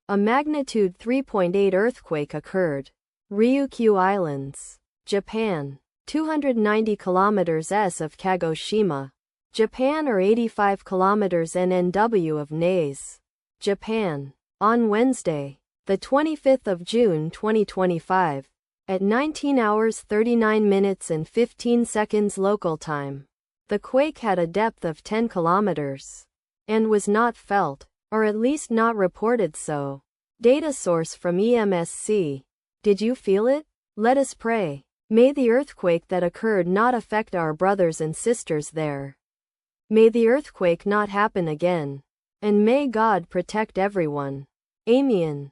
A magnitude 3.8 earthquake occurred. Ryukyu Islands, Japan. 290 kilometers S of Kagoshima, Japan, or 85 kilometers NNW of Naze, Japan. On Wednesday, the 25th of June 2025, at 19 hours 39 minutes and 15 seconds local time, the quake had a depth of 10 kilometers and was not felt, or at least not reported so. Data source from EMSC. Did you feel it? Let us pray. May the earthquake that occurred not affect our brothers and sisters there. May the earthquake not happen again. And may God protect everyone. Amen.